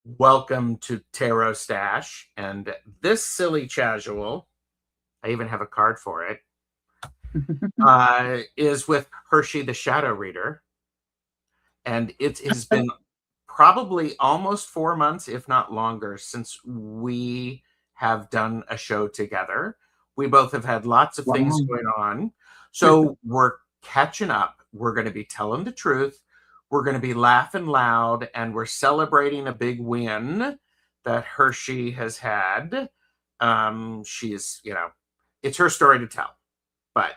Welcome to TarotStache, and this silly chasual, I even have a card for it, is with Hershe The Shadow Reader, and it has been probably almost 4 months, if not longer, since we have done a show together. We both have had lots of things Wow. going on, so we're catching up. We're going to be telling the truth. We're going to be laughing loud, and we're celebrating a big win that Hershe has had. She's, it's her story to tell. But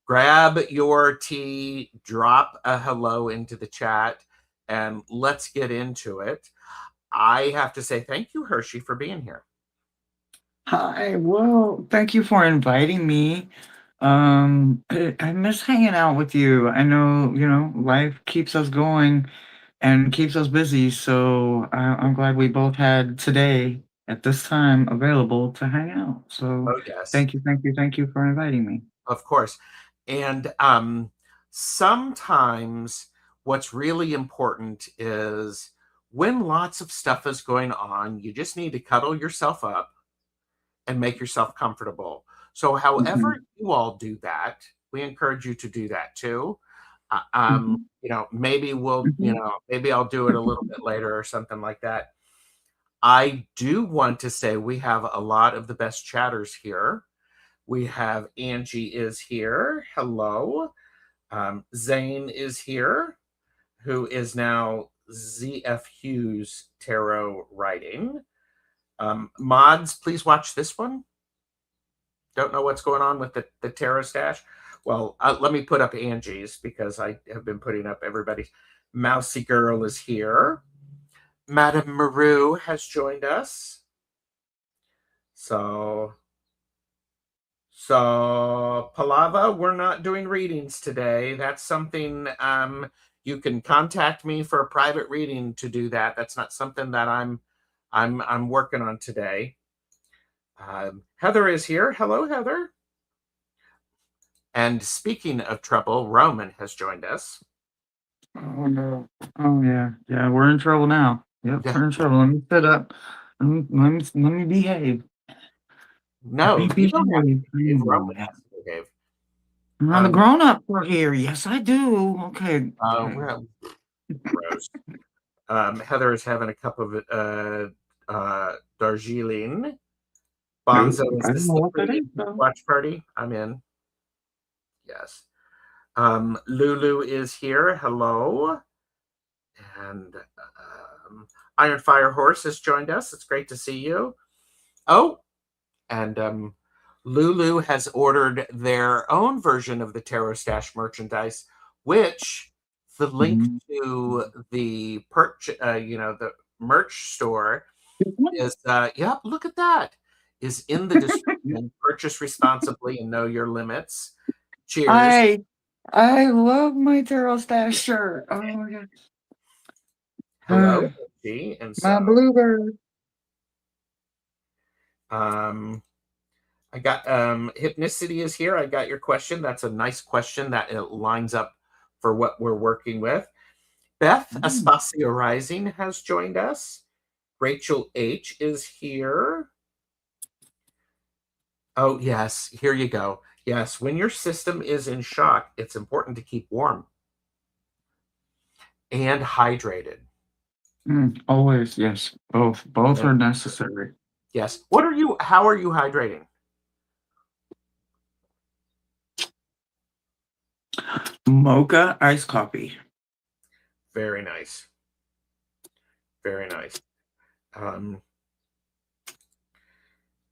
grab your tea, drop a hello into the chat, and let's get into it. I have to say thank you, Hershe, for being here. Hi. Well, thank you for inviting me. I miss hanging out with you. I know, life keeps us going and keeps us busy. So I'm glad we both had today at this time available to hang out. So Oh, yes, thank you for inviting me. of course. And sometimes what's really important is when lots of stuff is going on, you just need to cuddle yourself up and make yourself comfortable. So, however Mhm. you all do that, we encourage you to do that too. Mhm. Maybe Mhm. maybe I'll do it a little bit later or something like that. I do want to say we have a lot of the best chatters here. We have Angie is here. Hello. Zane is here, who is now ZF Hughes Tarot Writing. Mods, please watch this one. Don't know what's going on with the TarotStache. Well, let me put up Angie's because I have been putting up everybody's. Mousy Girl is here. Madame Maru has joined us. So Palava, we're not doing readings today. That's something you can contact me for a private reading to do that. That's not something that I'm working on today. Heather is here. Hello, Heather. And speaking of trouble, Roman has joined us. Oh no. Oh yeah. Yeah, we're in trouble now. Yep, Yeah. we're in trouble. Let me sit up. Let me behave. Let me No, you don't have behave. to behave. Roman has to behave. I'm the Um, grown up for here. Yes, I do. Okay. Okay. well, gross. Heather is having a cup of Darjeeling. Nope. Bonzo is I the don't know what that slippery is though. watch party. I'm in. Yes. Lulu is here. Hello. And Iron Fire Horse has joined us. It's great to see you. Oh, and Lulu has ordered their own version of the TarotStache merchandise, which the link Mhm. to the the merch store is, yep, look at that, is in the description. Purchase responsibly and know your limits. Cheers. I I love my TarotStache shirt. Oh my god. Hello, G. And My so, bluebird. um, I got Hypnicity is here. I got your question. That's a nice question that it lines up for what we're working with. Beth Mm. Aspacio Rising has joined us. Rachel H is here. Oh, yes, here you go. Yes, when your system is in shock, it's important to keep warm and hydrated. Always, yes. Both. Both And are necessary. yes, how are you hydrating? Mocha iced coffee. Very nice. Very nice. Um,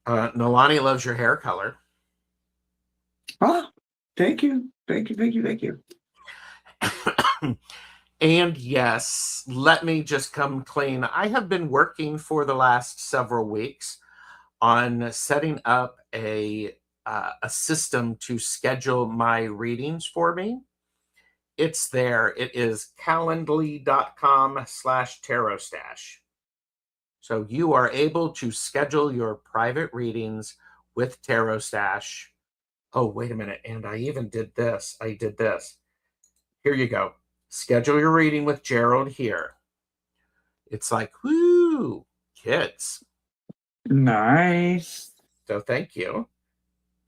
Nalani loves your hair color. Oh, thank you. Thank you. Thank you. Thank you. And yes, let me just come clean. I have been working for the last several weeks on setting up a system to schedule my readings for me. It's there. It is calendly.com/tarotstache. So you are able to schedule your private readings with TarotStache. Oh, wait a minute. And I even did this. I did this. Here you go. Schedule your reading with Gerald here. It's like, woo, Ooh, kids. Nice. So thank you.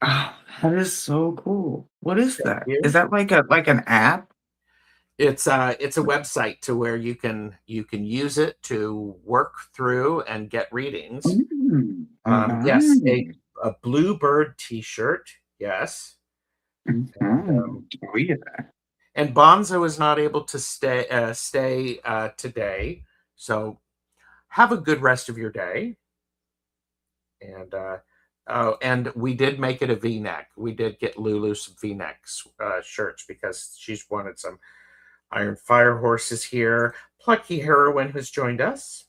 Oh, that is so cool. What is Thank that? Is you. that like an app? It's a website to where you can use it to work through and get readings. Yes, Nice. a bluebird T-shirt. Yes, and Oh, yeah. Bonzo is not able to stay today, so have a good rest of your day. And oh, and we did make it a V-neck. We did get Lulu some V-necks shirts because she's wanted some. Iron Fire Horse is here. Plucky Heroine has joined us.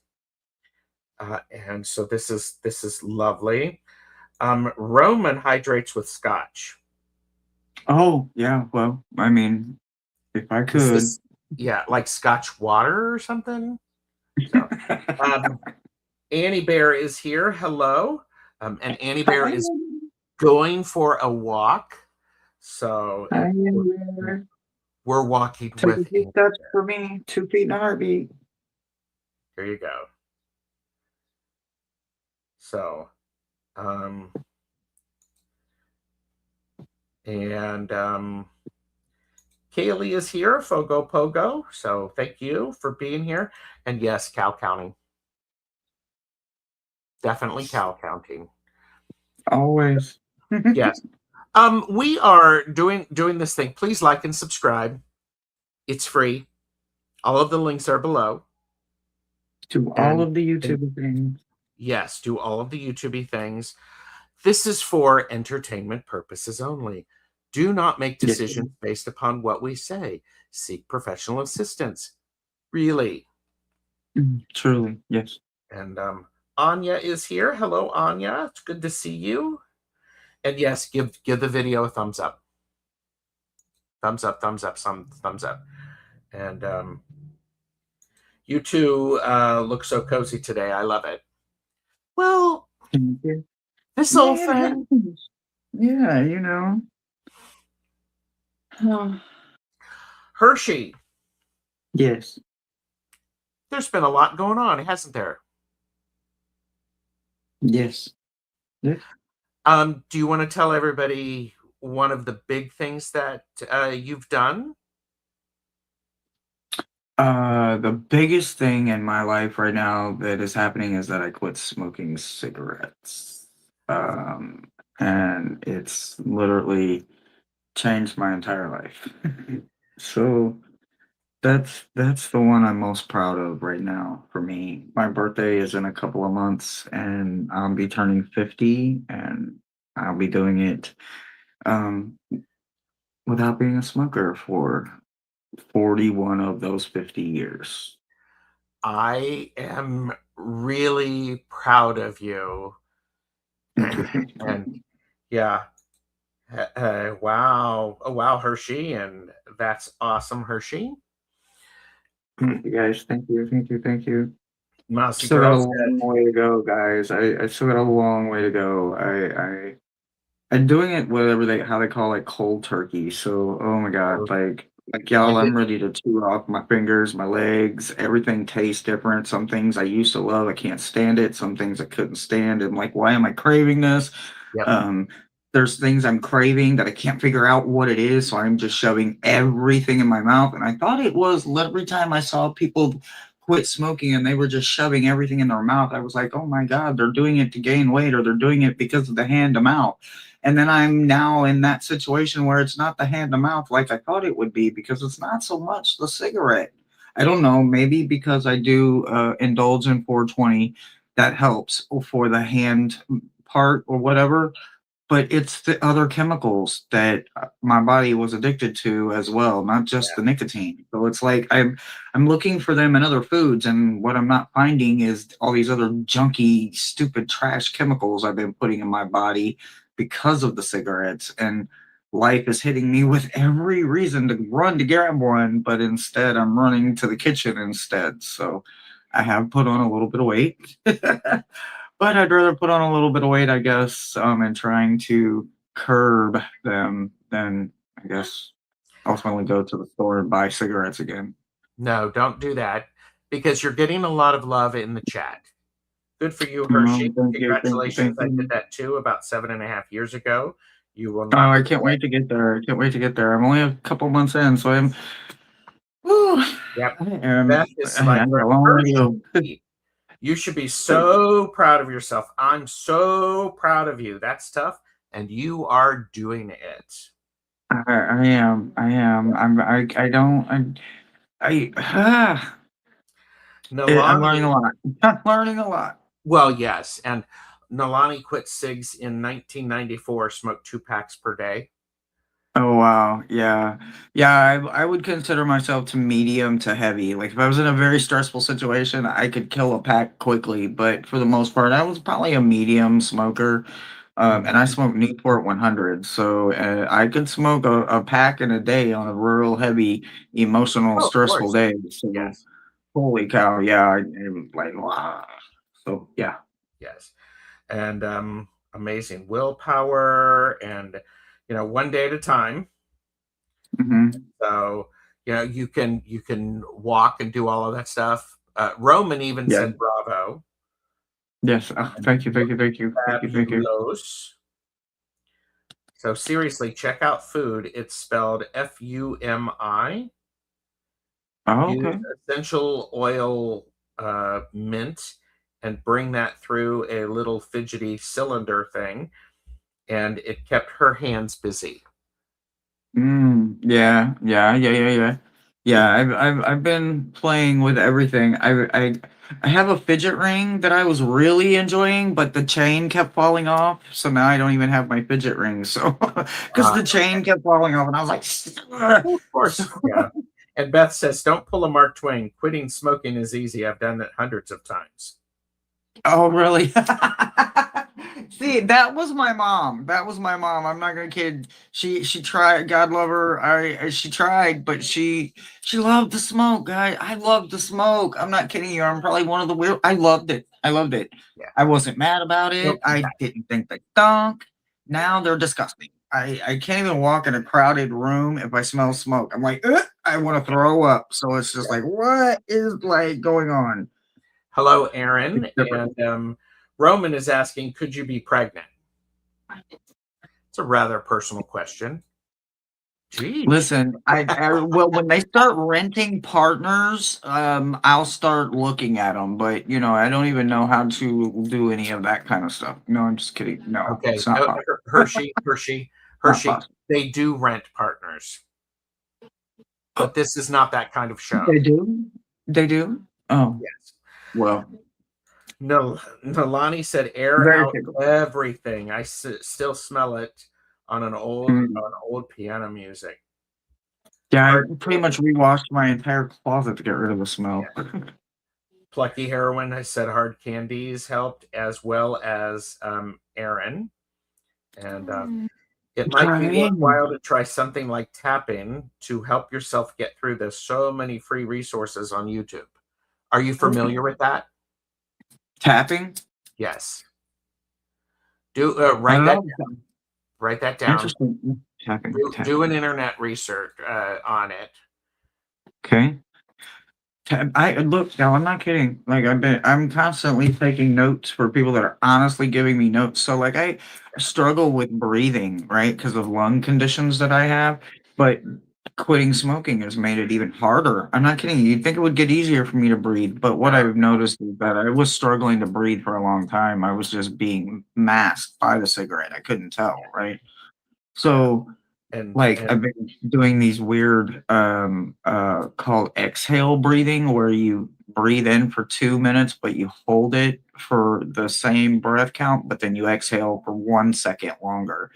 And so this is lovely. Roman hydrates with scotch. Oh, yeah. Well, I mean, if I Is could. this yeah, like scotch water or something? So um Annie Bear is here. Hello. And Annie Bear Hi, is going for a walk. So hi, we're, there. we're walking Take a with few Annie steps Bear. for me. 2 feet in a heartbeat. Here you go. So um and Kaylee is here, Fogo Pogo. So thank you for being here. And yes, cow counting. Definitely cow counting. Always. Yes. We are doing this thing. Please like and subscribe. It's free. All of the links are below. To all And, of the and YouTube things. yes, do all of the YouTubey things. This is for entertainment purposes only. Do not make Yes. decisions based upon what we say. Seek professional assistance. Really. Truly, yes. And Anya is here. Hello, Anya. It's good to see you. And yes, give the video a thumbs up. Thumbs up, some thumbs up. And you two look so cozy today. I love it. Well, Thank you. this Yeah, old it thing, happens. Yeah, you know. Hershe, Yes. there's been a lot going on, hasn't there? Yes. Yes. Do you want to tell everybody one of the big things that you've done? The biggest thing in my life right now that is happening is that I quit smoking cigarettes. And it's literally changed my entire life. So that's the one I'm most proud of right now for me. My birthday is in a couple of months and I'll be turning 50 and I'll be doing it um without being a smoker for 41 of those 50 years. I am really proud of you. Thank you. Thank you. And yeah, wow. Oh, wow, Hershey. And that's awesome, Hershey. Thank you guys. Thank you. Thank you. Thank you. Mousy Still got Girl a said, long way to go, guys. I still got a long way to go. I'm doing it whatever they how they call it cold turkey. So oh my god, oh, like you y'all, did. I'm ready to chew off my fingers, my legs. Everything tastes different. Some things I used to love, I can't stand it. Some things I couldn't stand. I'm like, why am I craving this? Yep. Um, there's things I'm craving that I can't figure out what it is, so I'm just shoving everything in my mouth. And I thought it was every time I saw people quit smoking and they were just shoving everything in their mouth, I was like, oh my God, they're doing it to gain weight or they're doing it because of the hand to mouth. And then I'm now in that situation where it's not the hand to mouth like I thought it would be because it's not so much the cigarette. I don't know, maybe because I do indulge in 420, that helps for the hand part or whatever, but it's the other chemicals that my body was addicted to as well, not just the nicotine. So it's like I'm looking for them in other foods, and what I'm not finding is all these other junky, stupid trash chemicals I've been putting in my body because of the cigarettes. And life is hitting me with every reason to run to grab one, but instead I'm running to the kitchen instead. So I have put on a little bit of weight. But I'd rather put on a little bit of weight, I guess, and trying to curb them than, I guess, ultimately go to the store and buy cigarettes again. No, don't do that. because you're getting a lot of love in the chat. Good for you, Hershey. Thank you, thank you, Congratulations. thank I did you. that too about 7.5 years ago. You will Oh, not I can't wait to get there. I can't wait to get there. I'm only a couple months in, so I'm. Whew, Yep. I am. Beth is I like, got a long way to go. Hershey, you should be so proud of yourself. I'm so proud of you. That's tough. And you are doing it. I am. I am. I don't. I'm learning Nalani, a lot. I'm learning a lot. well, yes. And Nalani quit cigs in 1994, smoked 2 packs per day. Oh wow, yeah, yeah. I would consider myself to medium to heavy. Like if I was in a very stressful situation, I could kill a pack quickly. But for the most part, I was probably a medium smoker, and I Mhm. smoked Newport 100, so I could smoke a pack in a day on a real heavy, emotional, Oh, of stressful course. day. So Yes. holy cow, yeah, it was like wow. So yeah. Yes. And amazing willpower and, one day at a time. Hmm. So, you can walk and do all of that stuff. Roman even Yeah. said bravo. Yes. Oh, thank you. Thank you. Thank you. Thank you. Thank you. Fabulous. So seriously, check out food. It's spelled Fumi. Oh, Use okay. essential oil mint and bring that through a little fidgety cylinder thing, and it kept her hands busy. Yeah, yeah, yeah, yeah, yeah. Yeah, I've been playing with everything. I have a fidget ring that I was really enjoying, but the chain kept falling off, so now I don't even have my fidget ring. So, because Uh, the chain kept falling off, and I was like, of so course, yeah. And Beth says, "Don't pull a Mark Twain. Quitting smoking is easy. I've done it hundreds of times." oh, really? See, that was my mom. That was my mom. I'm not gonna kid. She tried. God love her. She tried, but she loved the smoke. I loved the smoke. I'm not kidding you. I'm probably one of the weird. I loved it. I loved it. Yeah. I wasn't mad about it. Nope. I didn't think they stunk. Yeah. Now they're disgusting. I can't even walk in a crowded room if I smell smoke. I'm like, "Ugh," I want to throw up. So it's just like, what is like going on? Hello, It's Aaron. different. And Roman is asking, "Could you be pregnant?" It's a rather personal question. Geez. Listen, well, when they start renting partners, I'll start looking at them. But I don't even know how to do any of that kind of stuff. No, I'm just kidding. No, Okay. it's not possible. Not Hershey. possible. They do rent partners, but this is not that kind of show. They do. They do. Oh Yes. well, No, Nalani said, "Air very out typical. everything. I still smell it on Mm. old piano music." Yeah, I Hard pretty much candy. rewashed my entire closet to get rid of the Yeah. smell. Plucky Heroin has said hard candies helped, as well as Aaron. And it might be Trying worthwhile to try something like tapping to help yourself get through this. So many free resources on YouTube. Are you familiar with that? tapping. Yes. Do I don't know. write that down. Interesting. Tapping. Do an Tapping. internet research on it. Okay. I look now. I'm not kidding. Like I'm constantly taking notes for people that are honestly giving me notes. So like I struggle with breathing, right, because of lung conditions that I have. But quitting smoking has made it even harder. I'm not kidding you. You'd think it would get easier for me to breathe, but what Uh, I've noticed is that I was struggling to breathe for a long time. I was just being masked by the cigarette. I couldn't tell, right? yeah, So like, and I've been doing these weird, called exhale breathing, where you breathe in for 2 minutes, but you hold it for the same breath count, but then you exhale for 1 second longer.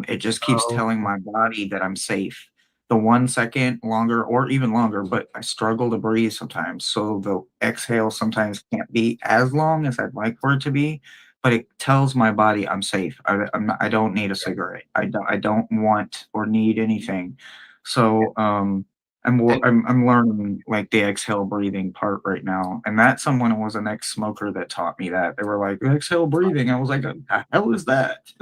It just keeps oh, telling my body that I'm safe. The 1 second longer or even longer, but I struggle to breathe sometimes, so the exhale sometimes can't be as long as I'd like for it to be, but it tells my body I'm safe. I don't need a cigarette. I don't want or need anything. So, and I'm learning, like, the exhale breathing part right now, and that someone was an ex-smoker that taught me that. They were like, "Exhale breathing." I was like, "The hell is that?"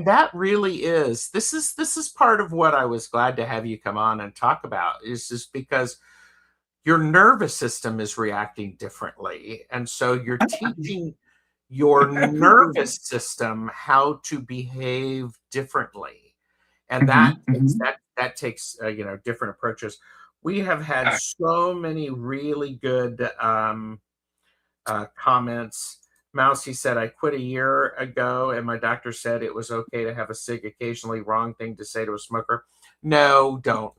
that really is this is part of what I was glad to have you come on and talk about, is just because your nervous system is reacting differently. And so you're teaching your nervous system how to behave differently. And Mhm, mhm. that takes different approaches. We have had so many really good comments. Mousy said, I quit a year ago and my doctor said it was okay to have a cig occasionally. Wrong thing to say to a smoker. No, don't.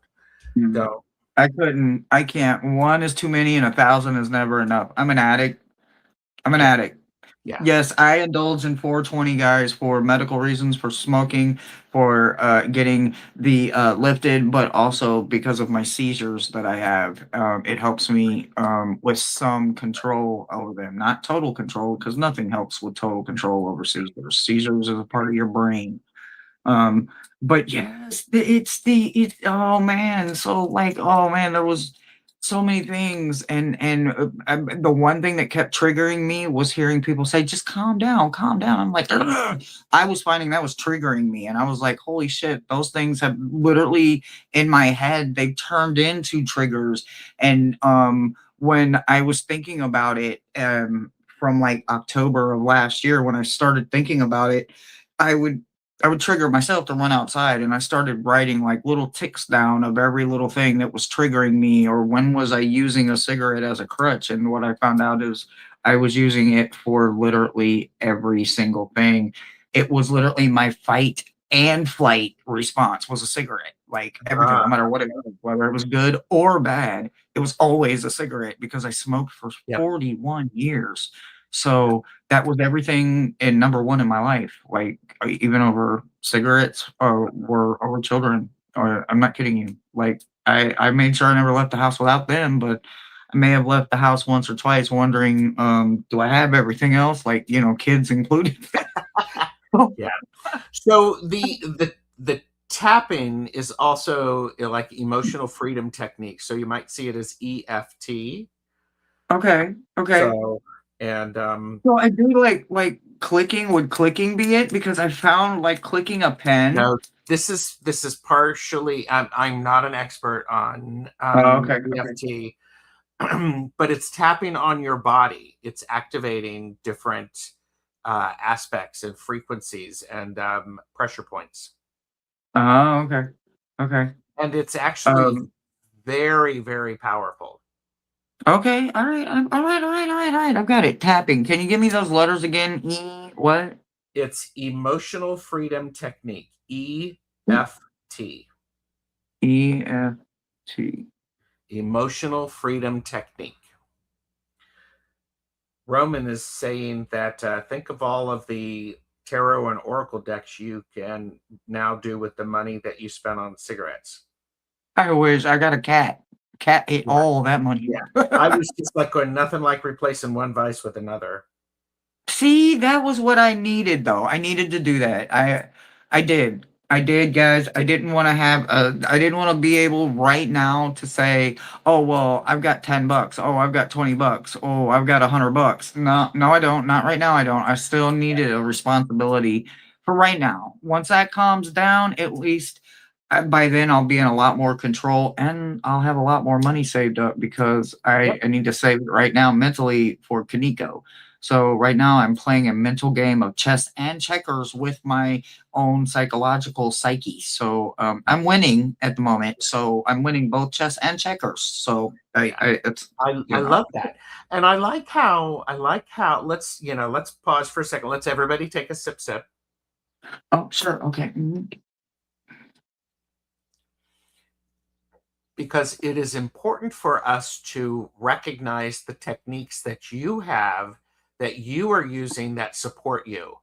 Mm. Don't. I couldn't. I can't. One is too many, and 1,000 is never enough. I'm an addict. I'm an Yeah. addict. Yeah. Yes, I indulge in 420, guys, for medical reasons, for smoking, for getting the lifted, but also because of my seizures that I have. It helps me with some control over them. Not total control, because nothing helps with total control over seizures. Seizures is a part of your brain. Um, but yes, oh man, so like, oh man, there was so many things, and the one thing that kept triggering me was hearing people say, "Just calm down, calm down." I'm like, "Ugh." I was finding that was triggering me, and I was like, "Holy shit!" Those things have literally in my head they've turned into triggers, and when I was thinking about it, from like October of last year, when I started thinking about it, I would I would trigger myself to run outside, and I started writing like little ticks down of every little thing that was triggering me, or when was I using a cigarette as a crutch. And what I found out is I was using it for literally every single thing. It was literally my fight and flight response was a cigarette. Like everything, no Ah, matter what it was, whether it was good or bad, it was always a cigarette because I smoked for yeah. 41 years. So that was everything in number one in my life. Like even over cigarettes or were over children. Or I'm not kidding you. Like I made sure I never left the house without them, but I may have left the house once or twice wondering, do I have everything else? Like, kids included. Yeah. So the tapping is also like emotional freedom technique. So you might see it as EFT. Okay. Okay. So and So I do like clicking. Would clicking be it? Because I found like clicking a pen. no, this is partially. I'm not an expert on Oh, okay. Okay. EFT, but it's tapping on your body. It's activating different aspects and frequencies and pressure points, Oh, okay. Okay. and it's actually Um, very, very powerful. okay. All right. All right. All right. All right. All right. I've got it. Tapping. Can you give me those letters again? What? It's emotional freedom technique, EFT, EFT. emotional freedom technique. Roman is saying that think of all of the tarot and oracle decks you can now do with the money that you spent on cigarettes. I wish I got a cat. Cat ate Yeah, all that money. yeah. I was just like going nothing like replacing one vice with another. See, that was what I needed though. I needed to do that. I did. I did, guys. I didn't want to be able right now to say, "Oh, well, I've got 10 bucks. Oh, I've got 20 bucks. Oh, I've got 100 bucks." No, no, I don't. Not right now. I don't. I still needed a responsibility for right now. Once that calms down, at least by then I'll be in a lot more control and I'll have a lot more money saved up because Yep. I need to save it right now mentally for Kaneko. So right now I'm playing a mental game of chess and checkers with my own psychological psyche. So I'm winning at the moment. So I'm winning both chess and checkers. So Yeah. it's I love that. And I like how let's pause for a second. Let's everybody take a sip. oh sure okay. Because it is important for us to recognize the techniques that you have that you are using that support you.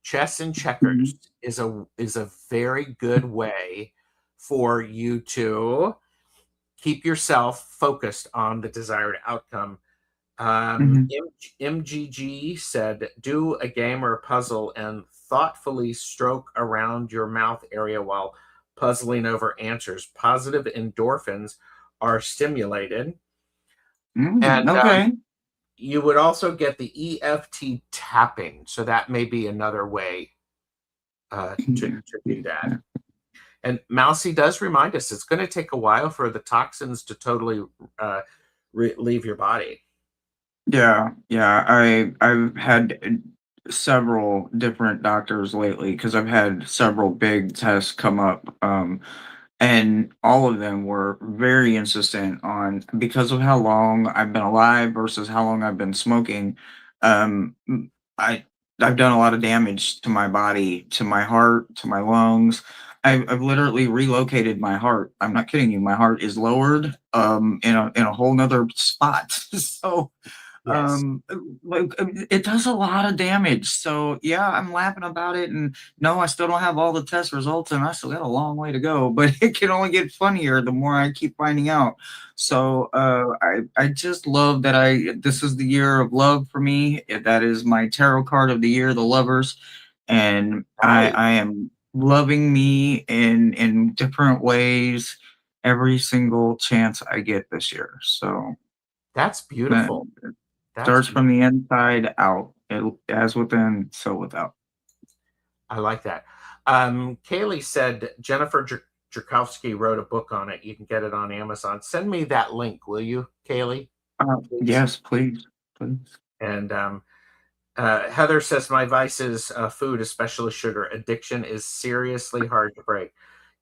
Chess and checkers Mhm, is a very good way for you to keep yourself focused on the desired outcome. mhm, MGG said, do a game or a puzzle and thoughtfully stroke around your mouth area while puzzling over answers. Positive endorphins are stimulated. And okay. you would also get the EFT tapping. So that may be another way to do that. And Mousy does remind us it's going to take a while for the toxins to totally leave your body. Yeah, yeah. I've had several different doctors lately because I've had several big tests come up, and all of them were very insistent on because of how long I've been alive versus how long I've been smoking. I I've done a lot of damage to my body, to my heart, to my lungs. I've literally relocated my heart. I'm not kidding you. My heart is lowered in a whole nother spot. So Yes. it does a lot of damage. So yeah, I'm laughing about it, and no, I still don't have all the test results, and I still got a long way to go. But it can only get funnier the more I keep finding out. So I just love that I this is the year of love for me. That is my tarot card of the year, the lovers, and Right. I am loving me in different ways every single chance I get this year. So That's that beautiful. That's starts from beautiful. the inside out. It as within, so without. I like that. Kaylee said Jennifer Jerkowski wrote a book on it. You can get it on Amazon. Send me that link, will you, Kaylee, please? Yes, please, please. And Heather says my vice is food, especially sugar. Addiction is seriously hard to break.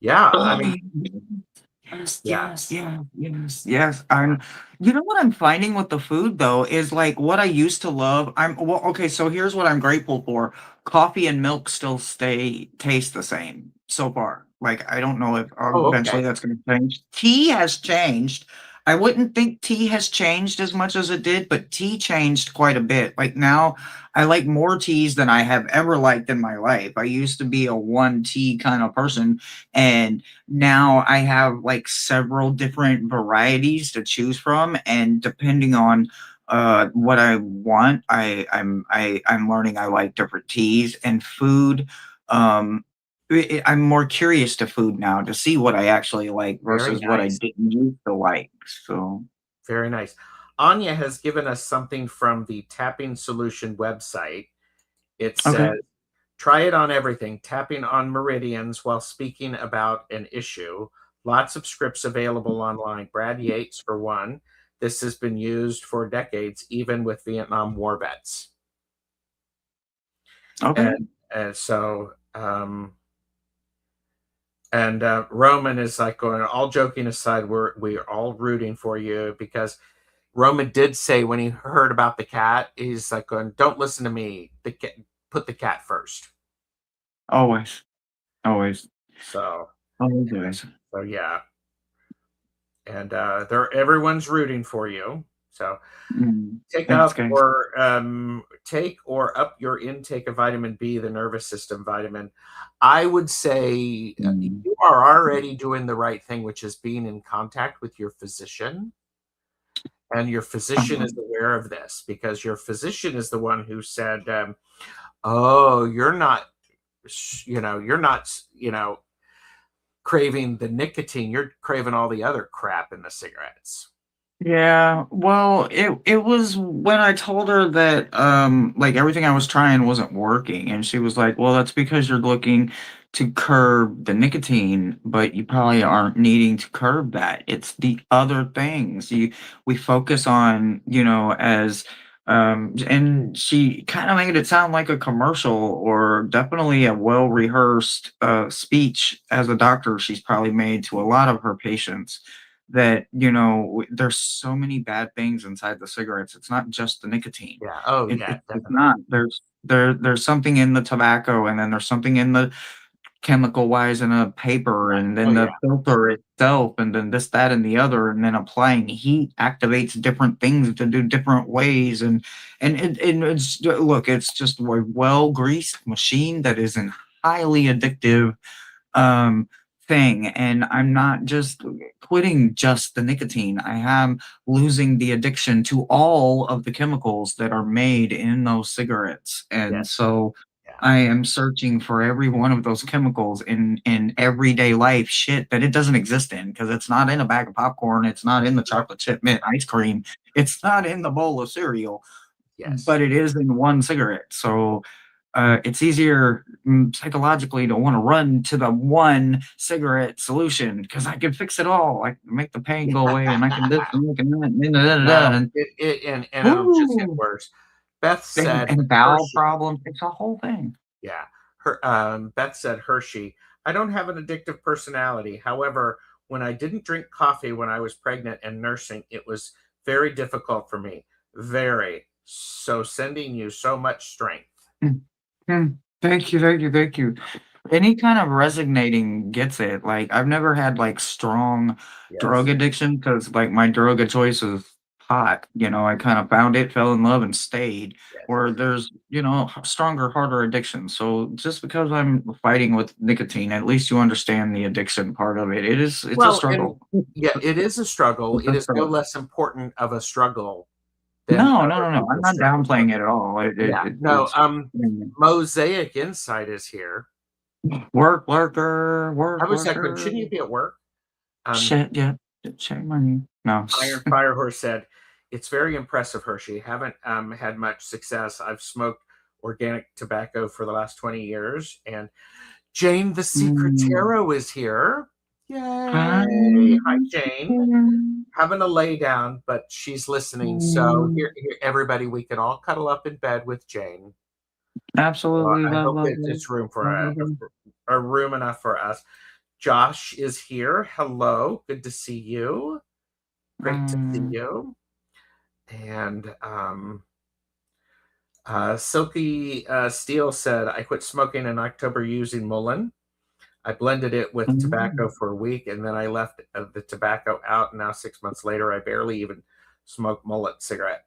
Yeah, I Oh, mean, yes, yeah, yes, yeah, yes, yes. yeah. You know what I'm finding with the food though is like what I used to love. Well, okay, so here's what I'm grateful for. Coffee and milk still taste the same so far. Like I don't know if Oh, okay. eventually that's going to change. Tea has changed. I wouldn't think tea has changed as much as it did, but tea changed quite a bit. Like now, I like more teas than I have ever liked in my life. I used to be a one tea kind of person, and now I have like several different varieties to choose from, and depending on what I want, I'm learning I like different teas and food. Um, I'm more curious to food now to see what I actually like Very versus what I nice. didn't used to like. So Very nice. Anya has given us something from the Tapping Solution website. It okay, says, try it on everything, tapping on meridians while speaking about an issue. Lots of scripts available online. Brad Yates, for one. This has been used for decades, even with Vietnam War vets. okay. And so, and Roman is like going, all joking aside, we're all rooting for you because Roman did say when he heard about the cat, he's like going, don't listen to me. The cat, put the cat first. Always, always, So, always. so yeah. And they're everyone's rooting for you. So Thanks, guys. take or up your intake of vitamin B, the nervous system vitamin. I would say Mm. you are already doing the right thing, which is being in contact with your physician, and your physician is Um, aware of this because your physician is the one who said, "Oh, you're not, you're not, craving the nicotine. You're craving all the other crap in the cigarettes." Yeah, well, it was when I told her that like everything I was trying wasn't working, and she was like, "Well, that's because you're looking to curb the nicotine, but you probably aren't needing to curb that. It's the other things. We focus on, as and she kind of made it sound like a commercial or definitely a well-rehearsed speech as a doctor she's probably made to a lot of her patients that there's so many bad things inside the cigarettes. It's not just the nicotine. Yeah. Oh, it, yeah, it, it's definitely. not. There's something in the tobacco, and then there's something in the chemical wise in a paper, and Oh, then yeah. the filter itself, and then this, that, and the other, and then applying heat activates different things to do different ways, and it's look, it's just a well greased machine that is an highly addictive um, thing. And I'm not just quitting just the nicotine. I am losing the addiction to all of the chemicals that are made in those cigarettes. And Yes. so Yeah. I am searching for every one of those chemicals in everyday life shit that it doesn't exist in because it's not in a bag of popcorn, it's not in the No. chocolate chip mint ice cream, it's not in the bowl of cereal, Yes. but it is in one cigarette. So it's easier psychologically to want to run to the one cigarette solution because I can fix it all. I can make the pain go away, and I can this and I can that, and da, da, da, da, No, and and it'll just get woo, worse. Beth said and bowel Hershey. problems. It's a whole thing. Yeah. Beth said Hershey. I don't have an addictive personality. However, when I didn't drink coffee when I was pregnant and nursing, it was very difficult for me. Very. So sending you so much strength. Mm, Thank you, thank you, thank you. Any kind of resignating gets it. Like, I've never had, like, strong drug Yes. addiction because, like, my drug of choice is pot, I kinda found it, fell in love, and stayed, Yes. where there's, stronger, harder addictions, so just because I'm fighting with nicotine, at least you understand the addiction part of it. It's a Well, and struggle. yeah, it is a struggle. It's It a is no struggle. less important of a struggle than No, no, other no, no, I'm people's not struggles. So downplaying it at all. yeah, no, It's Mosaic Insight is here. work I was like, but worker. shouldn't you be at work? Um, Shit, yeah. Shame money. No. Iron Firehorse said, "It's very impressive, Hershey. Haven't had much success. I've smoked organic tobacco for the last 20 years." And Jane the Secret Mm. Tarot is here. Hi. Yay! Hi, Jane. Having a lay down, but she's listening. So Mm. here, everybody, we can all cuddle up in bed with Jane. Absolutely I love, hope love, that love. it's room for Love, love, love. a room enough for us. Josh is here. Hello, good to see you. Great to see Um, you. And Silky Steele said, I quit smoking in October using Mullen. I blended it with tobacco mm. for a week and then I left the tobacco out. And now 6 months later, I barely even smoke mullet cigarette.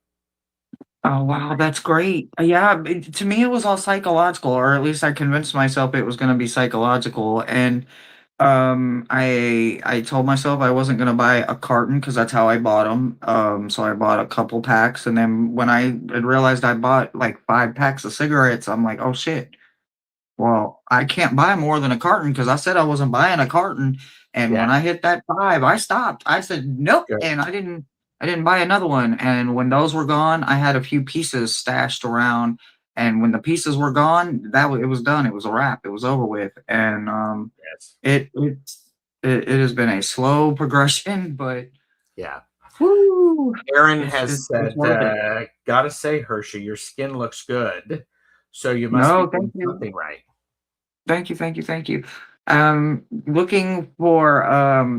Oh, wow, that's great. Yeah, to me, it was all psychological, or at least I convinced myself it was gonna be psychological, and, I told myself I wasn't gonna buy a carton because that's how I bought them. So I bought a couple packs, and then when I had realized I bought, like, 5 packs of cigarettes, I'm like, "Oh, shit. Well, I can't buy more than a carton because I said I wasn't buying a carton, and Yeah, when I hit that 5, I stopped. I said, "Nope," good. and I didn't buy another one, and when those were gone, I had a few pieces stashed around, and when the pieces were gone, it was done. It was a wrap. It was over with, and, Yes. it has been a slow progression, but Yeah. woo, Aaron it's has it's it's said, worth it. gotta say, Hershey, your skin looks good. So you must be No, doing thank you. something right. Thank you, thank you, thank you. Looking for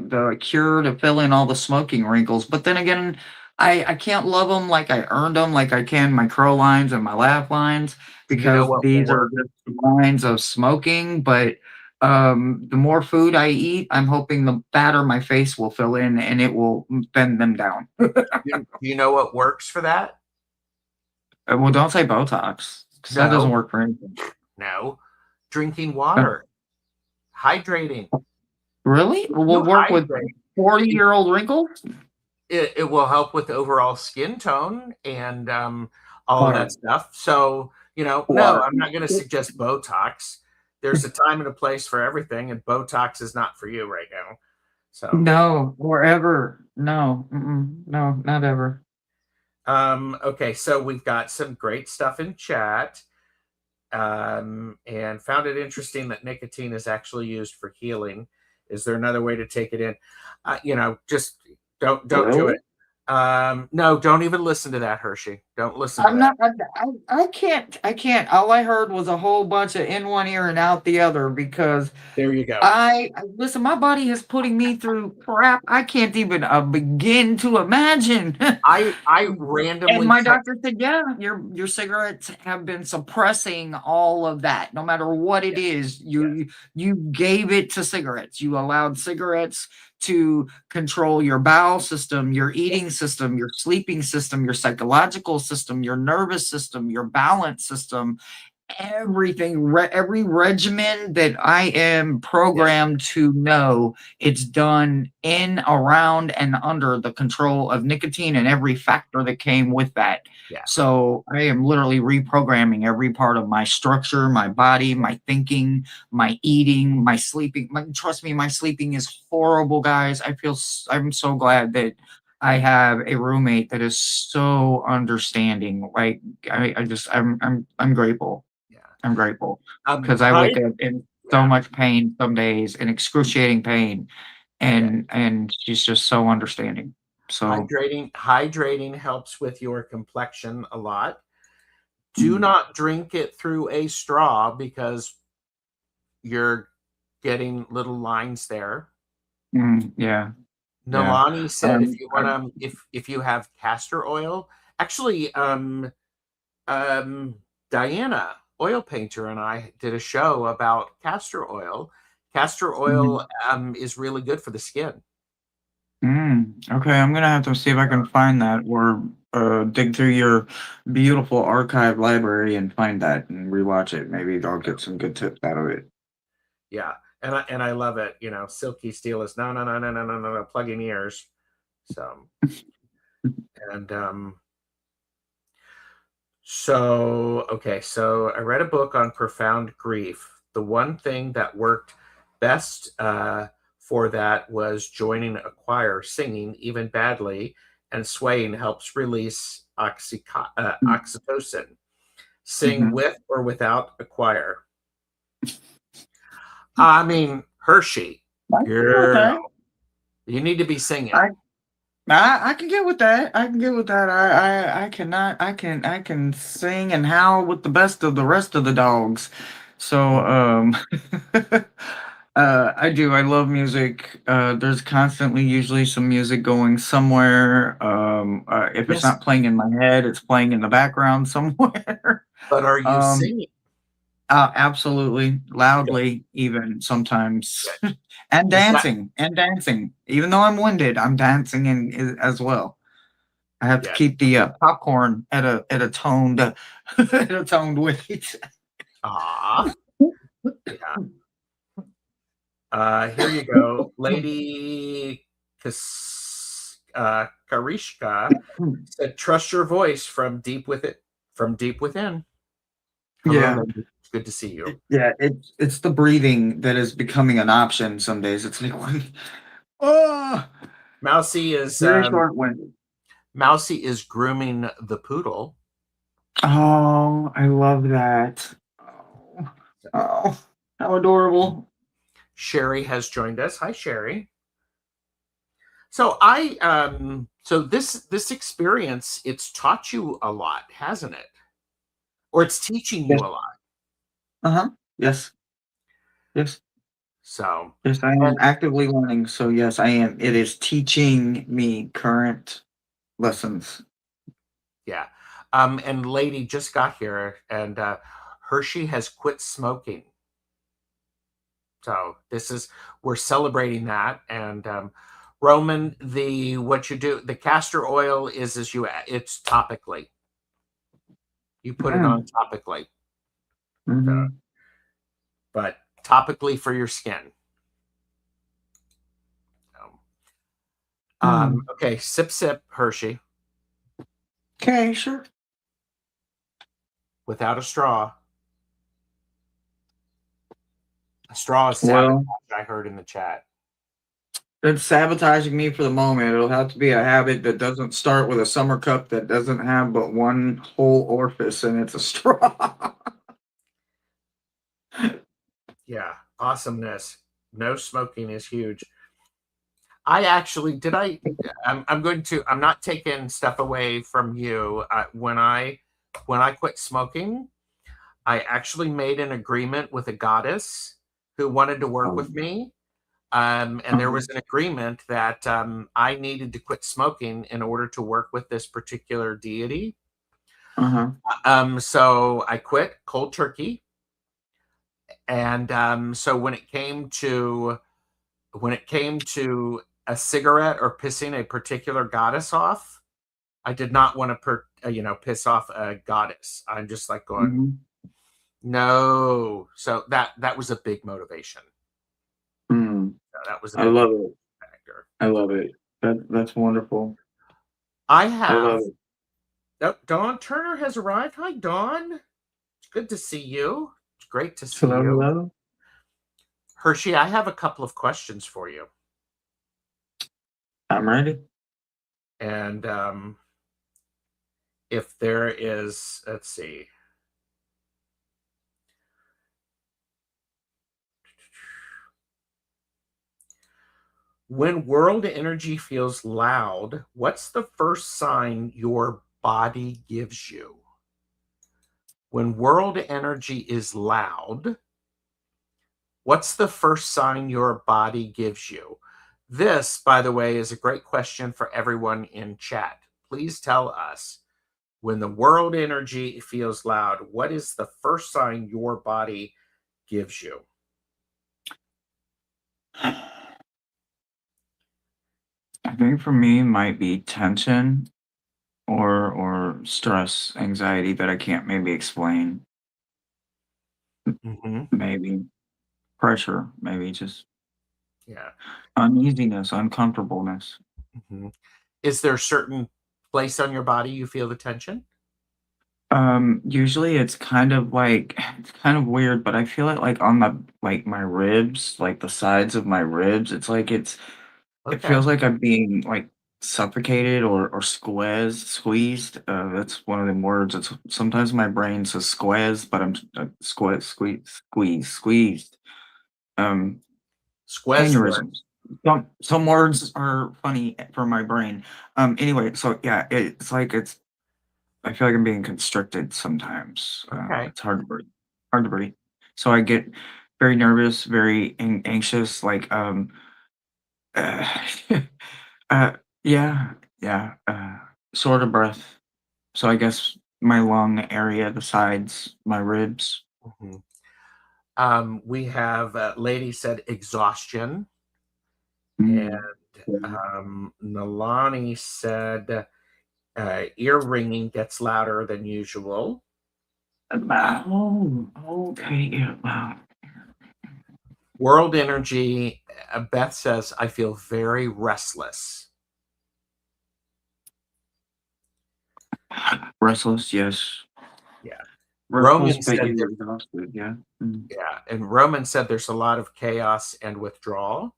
the cure to fill in all the smoking wrinkles, but then again, I can't love them like I earned them, like I can my crow lines and my laugh lines, Do you know because what will these are work? just lines of smoking. But the more food I eat, I'm hoping the fatter my face will fill in and it will bend them down. Do you know what works for that? Well, don't say Botox, because that doesn't No, work for anything. no. Drinking Uh, water, hydrating. Really? You Will work with hydrate. 40-year-old wrinkles? It will help with overall skin tone and all of that Or stuff. So, no, or I'm not going to suggest Botox. There's a time and a place for everything, and Botox is not for you right now. So, no, or ever. No, no, not ever. okay, so we've got some great stuff in chat, and found it interesting that nicotine is actually used for healing. Is there another way to take it in? Just don't do Really? it. No, don't even listen to that, Hershey. Don't listen to I'm that. not I can't. All I heard was a whole bunch of in one ear and out the other because There you go. I listen, my body is putting me through crap I can't even, begin to imagine. I And randomly my text. doctor said, "Yeah, your cigarettes have been suppressing all of that. No matter what it Yes, is, yes, you gave it to cigarettes. You allowed cigarettes to control your bowel system, your eating yes, system, your sleeping system, your psychological system, your nervous system, your balance system, everything, every regimen that I am yes, programmed to know, it's done in, around, and under the control of nicotine and every factor that came with that. yeah, So I am literally reprogramming every part of my structure, my body, my thinking, my eating, my sleeping. Trust me, my sleeping is horrible, guys. I'm so glad that I have a roommate that is so understanding. Like I just I'm grateful. yeah. I'm grateful Um, because I hy wake up in so yeah, much pain some days, in excruciating pain, okay. and she's just so understanding. So, Hydrating helps with your complexion a lot. Do mm, not drink it through a straw because you're getting little lines there. yeah, yeah. Nalani said if you I want to if you have castor oil, actually um Diana, oil painter, and I did a show about castor oil. Castor oil mhm. is really good for the skin. Okay, I'm gonna have to see if I can find that or dig through your beautiful archive library and find that and rewatch it. Maybe I'll get some good tips out of it. Yeah. And I love it. You know, Silky Steel is no, no, no, no, no, no, no, no, plug in ears. So and okay, so I read a book on profound grief. The one thing that worked best for that was joining a choir, singing, even badly, and swaying helps release oxytocin. Sing Mm-hmm. with or without a choir. I mean, Hershey, I can get with girl, that. you need to be singing. I I can get with that. I can get with that. I cannot. I can sing and howl with the best of the rest of the dogs. So I do. I love music. There's constantly usually some music going somewhere. If it's Yes, not playing in my head, it's playing in the background somewhere. but are you um, singing? Absolutely, Good, loudly, even sometimes, good. Is that and dancing. Even though I'm winded, I'm dancing as well. I have to yeah? keep the popcorn at a toned at a toned weight. Ah, yeah. Here you go, Lady Karishka said, "Trust your voice from deep within." From deep within. Hello, Yeah, lady. It's good to see you. yeah. It's the breathing that is becoming an option some days. It's like, oh, Mousy is very short winded. Mousy is grooming the poodle. Oh, I love that. Oh, oh, how adorable. Sherry has joined us. Hi, Sherry. So this experience, it's taught you a lot, hasn't it? Or it's teaching you Yes. a lot. Uh-huh. Yes. Yes. So Yes, I and am actively learning. So yes, I am. It is teaching me current lessons. yeah. And lady just got here, and Hershey has quit smoking. So this is we're celebrating that. And Roman, the what you do, the castor oil is as you it's topically. You put it on Mm. topically. So, Mhm. but topically for your skin. So, Mm. okay, sip sip Hershey Okay, sure. without a straw. A straw is sabotage, Well, I heard in the chat. it's sabotaging me for the moment. It'll have to be a habit that doesn't start with a summer cup that doesn't have but one whole orifice and it's a straw. Yeah, awesomeness. No smoking is huge. I actually did. I'm going to. I'm not taking stuff away from you. When I quit smoking, I actually made an agreement with a goddess who wanted to work with Um, me. And there uh-huh. was an agreement that I needed to quit smoking in order to work with this particular deity. Uh-huh. So I quit cold turkey, and so when it came to a cigarette or pissing a particular goddess off, I did not want to piss off a goddess. I'm just like going, Mhm. no. So that was a big motivation. Mm. That was a I big love it. factor. I love it. That's wonderful. I I love have it. oh, Dawn Turner has arrived. Hi, Dawn. It's good to see you. It's great to see Hello, you. hello. Hershey, I have a couple of questions for you. I'm ready. And if there is, let's see. When world energy feels loud, what's the first sign your body gives you? When world energy is loud, what's the first sign your body gives you? This, by the way, is a great question for everyone in chat. Please tell us, when the world energy feels loud, what is the first sign your body gives you? I think for me it might be tension or stress, anxiety that I can't maybe explain. Hmm. Maybe pressure, maybe just Yeah. uneasiness, uncomfortableness. Hmm. Is there a certain place on your body you feel the tension? Usually it's kind of like it's kind of weird, but I feel it like on my ribs, like the sides of my ribs. It Okay. feels like I'm being like suffocated or squeezed. That's one of them words. It's sometimes my brain says squeeze, but I'm squeezed. Um, Squezworth. aneurysms. Some words are funny for my brain. Anyway, so yeah, it's like it's I feel like I'm being constricted sometimes. Okay. It's hard to breathe. So I get very nervous, very anxious, like uh, uh yeah, yeah, short of breath. So I guess my lung area, the sides, my ribs. Mhm. We have lady said exhaustion, and Mm. Yeah. Nalani said ear ringing gets louder than usual. Oh, okay, yeah, wow. World energy, Beth says, I feel very restless. Restless, yes. Yeah. Restless, Roman but said you're there, exhausted, yeah. Mm. yeah, and Roman said there's a lot of chaos and withdrawal.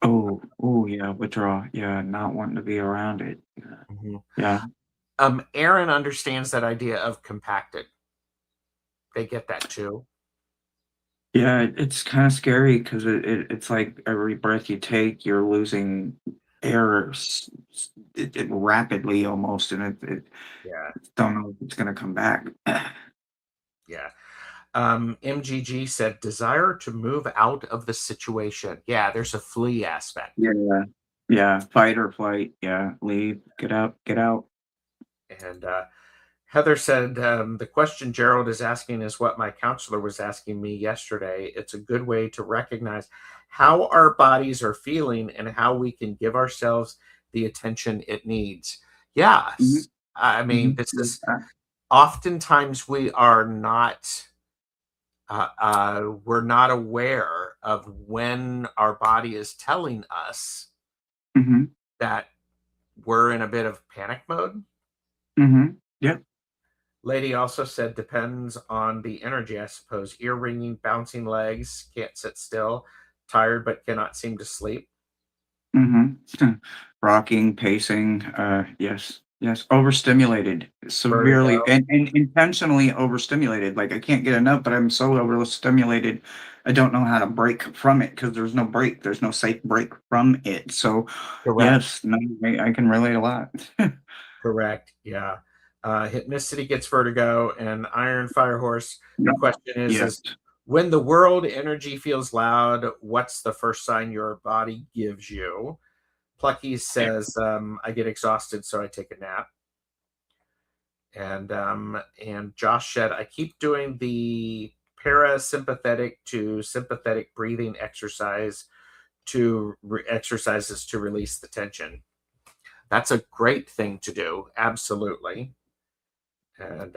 Oh, yeah, withdraw. Yeah, not wanting to be around it. Yeah. Mhm. Yeah. Aaron understands that idea of compacted. They get that too. Yeah, it's kinda scary 'cause it's like every breath you take, you're losing air rapidly almost, and it Yeah, don't know if it's gonna come back. yeah. MGG said desire to move out of the situation. Yeah, there's a flee aspect. Yeah. Yeah, fight or flight. Yeah, leave, get out, get out. And Heather said the question Gerald is asking is what my counselor was asking me yesterday. It's a good way to recognize how our bodies are feeling and how we can give ourselves the attention it needs. Mhm, Yes. I mean, mhm, this is yeah, oftentimes we're not aware of when our body is telling us mhm, that we're in a bit of panic mode. mhm, yep, Lady also said depends on the energy, I suppose. Ear ringing, bouncing legs, can't sit still, tired but cannot seem to sleep. mhm. Rocking, pacing, yes, yes, overstimulated, severely Vertigo. and intentionally overstimulated, like, I can't get enough, but I'm so overstimulated, I don't know how to break from it because there's no break, there's no safe break from it, so, Correct. yes, no, I can relate a lot. Correct. Yeah. Hypnicity gets vertigo, and Iron Fire Horse. Yeah, The question yes. is when the world energy feels loud, what's the first sign your body gives you? Plucky says, I get exhausted, so I take a nap. And Josh said, I keep doing the parasympathetic to sympathetic breathing exercises to release the tension. That's a great thing to do, absolutely. And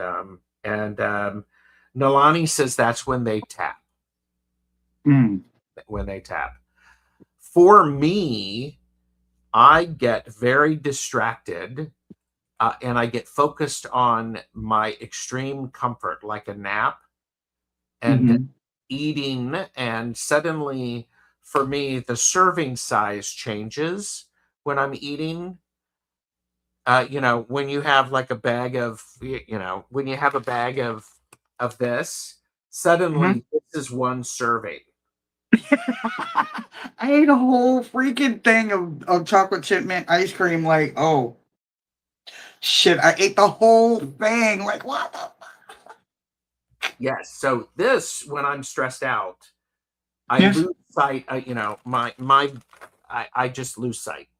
Nalani says that's Mm, when they tap. For me, I get very distracted, and I get focused on my extreme comfort, like a nap and mhm, eating. And suddenly, for me, the serving size changes when I'm eating. When you have like a bag of, when you have a bag of this, mhm. suddenly this is one serving. I ate a whole freaking thing of chocolate chip mint ice cream. Like, oh shit, I ate the whole thing. Like, what the Yes. So this, when I'm stressed out, I Yes. lose sight. I just lose sight.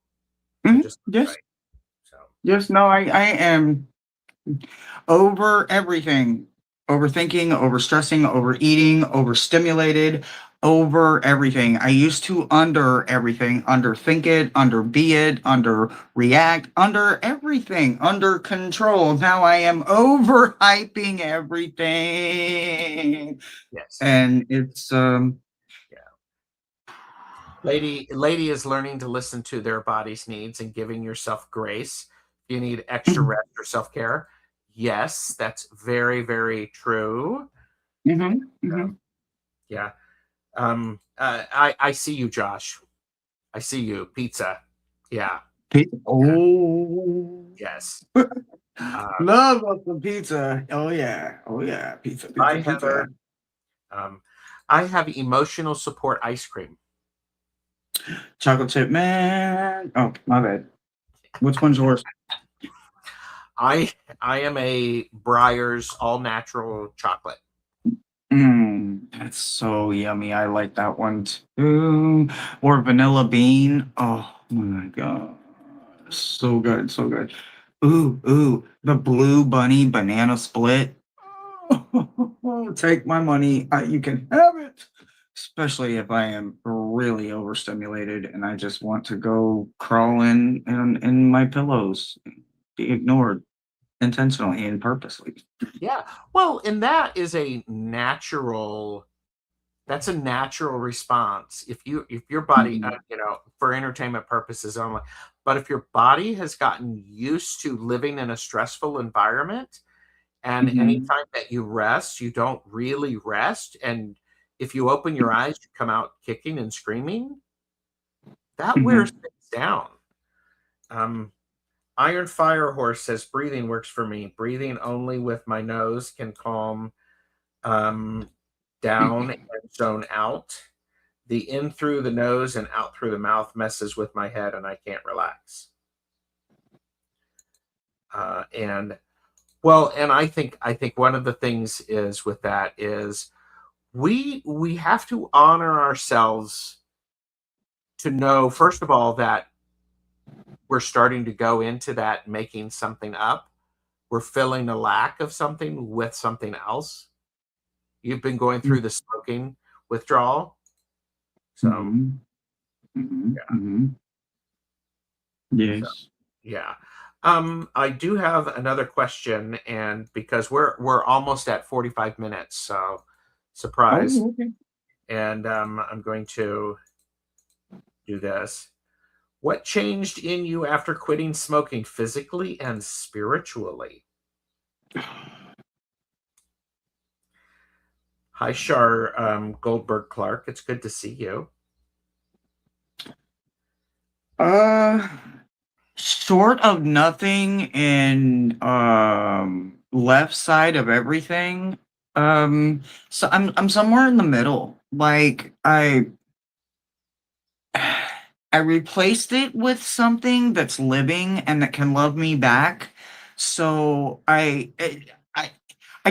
I Mhm. just lose Yes. sight. So Yes. No, I am over everything. Overthinking, overstressing, overeating, overstimulated, over everything. I used to under everything, underthink it, under be it, under react, under everything, under control. Now I am overhyping everything. yes, And it's yeah. Lady is learning to listen to their body's needs and giving yourself grace. You need extra mhm, rest or self care. Yes, that's very very true. mhm, Um, mhm. yeah. I see you, Josh. I see you. Pizza. Yeah. Yeah. Oh, Yes. Uh, love us some pizza. Oh yeah. Oh yeah. Pizza, pizza, hi, Heather. pizza. Um, I have emotional support ice cream. Chocolate chip man. Oh, my bad. Which one's yours? I I am a Breyer's all natural chocolate. That's so yummy. I like that one too. Or vanilla bean. Oh my god. So good, so good. Ooh, the blue bunny banana split. Take my money. You can have it. Especially if I am really overstimulated and I just want to go crawl in my pillows, be ignored intentionally and purposely. Yeah. Well, and that is a natural. That's a natural response. If your body, Mhm, for entertainment purposes only, but if your body has gotten used to living in a stressful environment, and mhm, anytime that you rest, you don't really rest, and if you open your eyes, you come out kicking and screaming. That wears mhm, things down. Um, Iron Fire Horse says breathing works for me. Breathing only with my nose can calm um, down mhm. and zone out. The in through the nose and out through the mouth messes with my head, and I can't relax. And well, and I think one of the things is with that is we have to honor ourselves to know first of all that we're starting to go into that making something up. We're filling a lack of something with something else. You've been going through the smoking withdrawal. So, Mhm, mhm, mhm. so Yes. yeah. I do have another question, and because we're almost at 45 minutes, so surprise. Oh, okay. And I'm going to do this. What changed in you after quitting smoking physically and spiritually? Hi, Shar Goldberg Clark. It's good to see you. Uh, Short of nothing and left side of everything. So I'm somewhere in the middle. Like I replaced it with something that's living and that can love me back. So I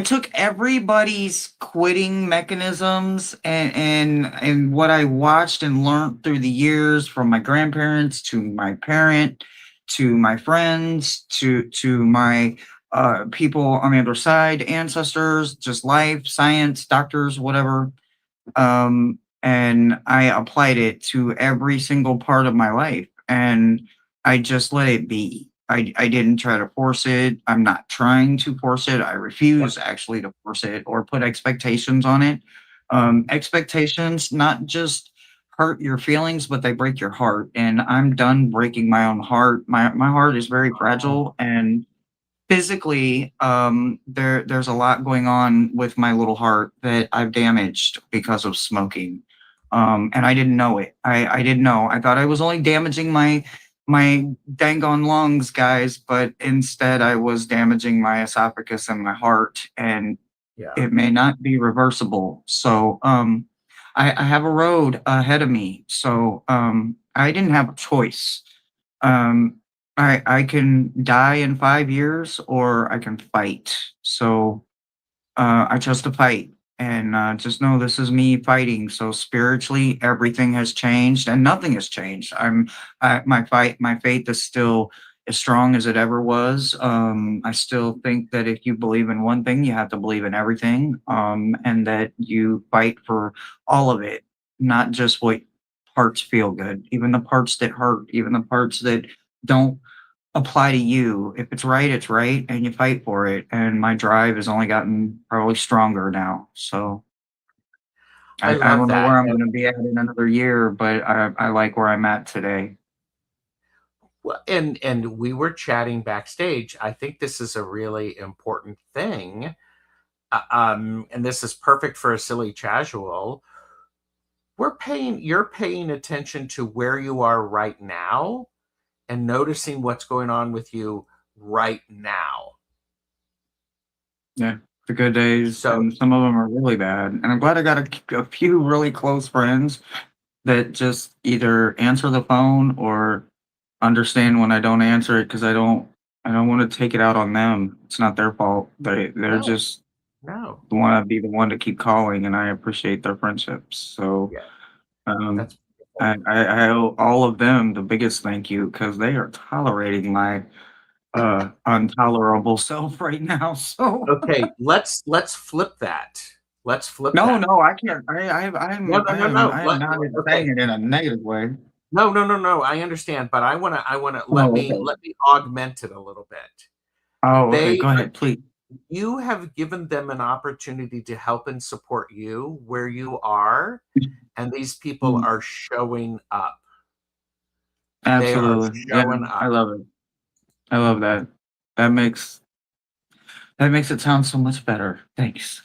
took everybody's quitting mechanisms and what I watched and learned through the years from my grandparents to my parent to my friends to my people on the other side, ancestors, just life, science, doctors, whatever, and I applied it to every single part of my life, and I just let it be. I didn't try to force it. I'm not trying to force it. I Yep. refuse actually to force it or put expectations on it. Expectations not just hurt your feelings, but they break your heart. And I'm done breaking my own heart. My heart is very Oh, fragile, and physically, there's a lot going on with my little heart that I've damaged because of smoking, and I didn't know it. I didn't know. I thought I was only damaging my dang on lungs, guys, but instead I was damaging my esophagus and my heart, and yeah. it may not be reversible. So, I have a road ahead of me, so I didn't have a choice. Um, I can die in 5 years, or I can fight. So I chose to fight, and just know this is me fighting. So spiritually, everything has changed, and nothing has changed. My faith is still as strong as it ever was. I still think that if you believe in one thing, you have to believe in everything, and that you fight for all of it, not just what parts feel good, even the parts that hurt, even the parts that don't apply to you. If it's right, it's right, and you fight for it. And my drive has only gotten probably stronger now. So I I love don't know that. where I'm going to be at in another year, but I like where I'm at today. Well, and we were chatting backstage. I think this is a really important thing, and this is perfect for a silly casual. You're paying attention to where you are right now and noticing what's going on with you right now. Yeah, the good days, So, and some of them are really bad. And I'm glad I got a few really close friends that just either answer the phone or understand when I don't answer it, because I don't want to take it out on them. It's not their fault. They're no, just no, want to be the one to keep calling, and I appreciate their friendships. So yeah, um, that's beautiful. I owe all of them the biggest thank you, because they are tolerating my intolerable self right now. So Okay, let's flip that. Let's flip no, that. no, I can't. No, no, no, no. I am not saying Okay. it in a negative way. No, no, no, no. I understand, but I wanna Oh, okay. let me augment it a little bit. Oh, okay. They Go ahead, please. You have given them an opportunity to help and support you where you are, and these people Mm, are showing up. They are absolutely. Yeah, showing I up. love it. I love that. That makes that makes it sound so much better. Thanks.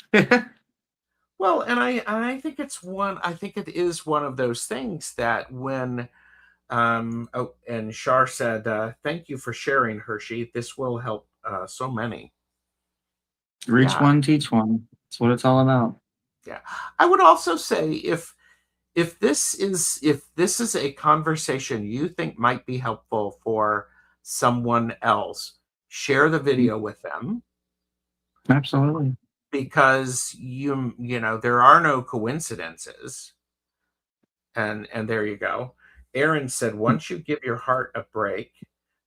Well, and I think I think it is one of those things that when oh, and Shar said, thank you for sharing, Hershey. This will help so many. Reach Yeah, one, teach one. That's what it's all about. yeah. I would also say if this is a conversation you think might be helpful for someone else, share the Mm, video with them, absolutely. because you know there are no coincidences. And there you go. Aaron said, Mm, once you give your heart a break